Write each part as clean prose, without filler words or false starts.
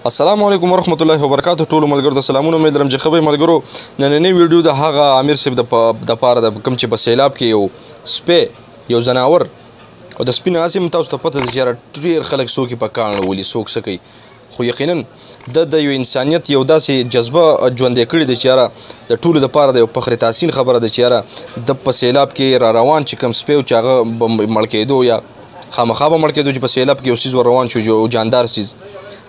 السلام علیکم ورحمت الله وبرکاتو. ټولو ملګرو ته سلامونه. امید لرم چې ښه به ملګرو. نننۍ ویډیو د هغه امیر صاحب د پاره د کوم چې په سیلاب کې یو سپی یو ځناور او د سپي نه هسې تاسو ته پته ده چې یاره ډېر خلک څوک یې په کاڼ ولي څوک څه کوي، خو یقینا د یو انسانیت یو داسې جذبه ژوندی کړې ده چې یاره د ټولو دپاره د یو فخر تحسین خبره ده چې یاره د په سیلاب کې را روان چې کوم سپی و چې هغه به مړ کېدو یا خامخا به مړ کېدو چې په سیلاب کې یو څیز ور روان شو یو جاندار څیز،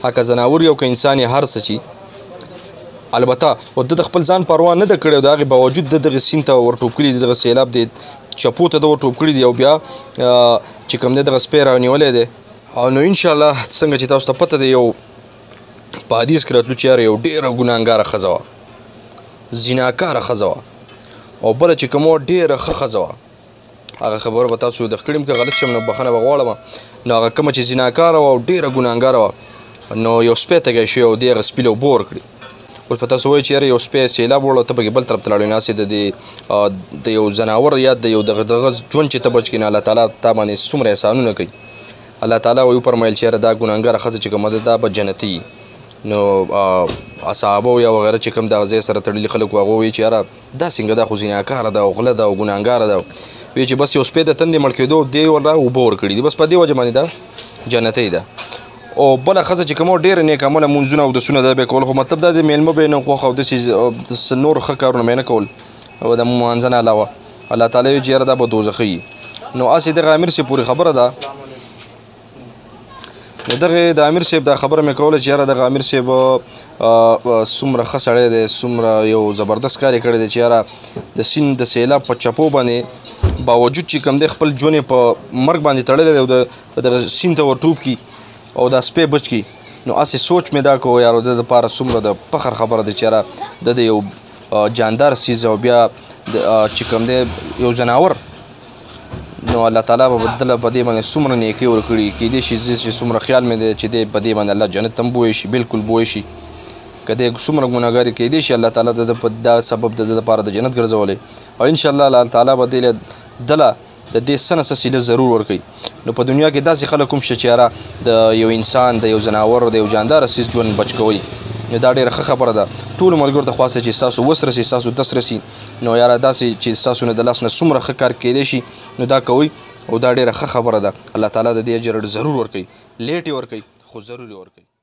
که ځناور یو که انسان یې هر څه چې البته او د خپل ځان پروا نه ده کړې او د هغې باوجود د دغه سیند ته ور ټوپ کړي دي، دغه سیلاب دی چپو ته د ور ټوپ کړي دي او بیا چې کوم دی دغه سپی رانیولی دی. او نو انشاءالله څنګه چې تاسو ته پته دی یو په حدیث کې راتلو چې یاره یو ډېره ګناهګاره ښځه وه، زیناکاره ښځه وه، او بله چې کومه وه ډېره ښه ښځه وه. هغه خبره به تاسو د خړیم که غلط شم نو بخښنه به غواړم. نو هغه کومه چې زیناکاره وه او ډېره ګناهګاره وه نو یو سپی تږی شوی او دې هغه سپي له اوبه ورکړي. اوس په تاسو وایي چې یاره یو سپی سیلاب وړو ته پکې بل طرف ته لاړې، ناسې د یو ځناور یا د یو دغه ژوند چې ته بچ کړي نه الله تعالی تا باندې څومره احسانونه کوي. الله تعالی وفرمیل چې یاره دا ګناهګاره ښځه چې کومه ده دا به جنتي وي. نو اصحابو یا وغیره چې کوم دغه ځای سره تړلي خلک وو هغه وایي چې یاره دا څنګه ده خو زیناکاره ده او غله ده او ګناهګاره ده، وایي چې بس یو سپی د تندې مړ کېدو دې ورله اوبه ورکړي دي، بس په دې وجه باندې دا جنتۍ ده. او بله ښځه چې کومه ډېره نیک عمله مونځونه او اودسونه دا به یې کول، خو مطلب دا دی میلمه به یې نه خوښ او داسې نور ښه کارونه به یې نه کول او د مانځه نه علاوه. الله تعالی وایي چې یاره دا به دوزخي وي. نو هسې دغه امیر صاحب پورې خبره ده، نو دغه د امیر صاحب دا خبره مې کوله چې یاره دغه امیر صاحب څومره ښه سړی دی، څومره یو زبردست کار یې کړی دی چې یاره د سیند د سیلاب په چپو باندې باوجود چې کوم دی خپل ژوند یې په مرګ باندې تړلی دی او دغه سیند ته ور ټوپ کړي او دا سپی بچ کړي. نو هسې سوچ مې دا کوو یاره د دپاره څومره د فخر خبره ده چې یاره د یو جاندار څیز او بیا چې کوم دی یو ځناور، نو الله تعالی به دله په دې باندې څومره نیکۍ ورکړي. کیدای شي چې څومره خیال مې دی چې دی په دې باندې الله جنت ته هم بوی شي، بالکل بوی شي. که دی څومره ګناهګار کیدای شي الله تعالی د په دا سبب د دپاره د جنت ګرځولی او انشاءالله الله تعالی به دله د دې څه نه څه صله ضرور ورکوي. نو په دنیا کې داسې خلک هم شته چې یاره د یو انسان د یو ځناور د یو جانداره څیز ژوند بچ کوي، نو دا ډېره ښه خبره ده. ټولو ملګرو ته خواسته چې ستاسو وس رسي ستاسو دس رسي، نو یاره داسې چې ستاسو نه د لاس نه څومره ښه کار کیدای شي نو دا کوئ او دا ډېره ښه خبره ده. الله تعالی د دې اجر ضرور ورکوي، لیټ یې ورکوي خو ضرور یې ورکوي.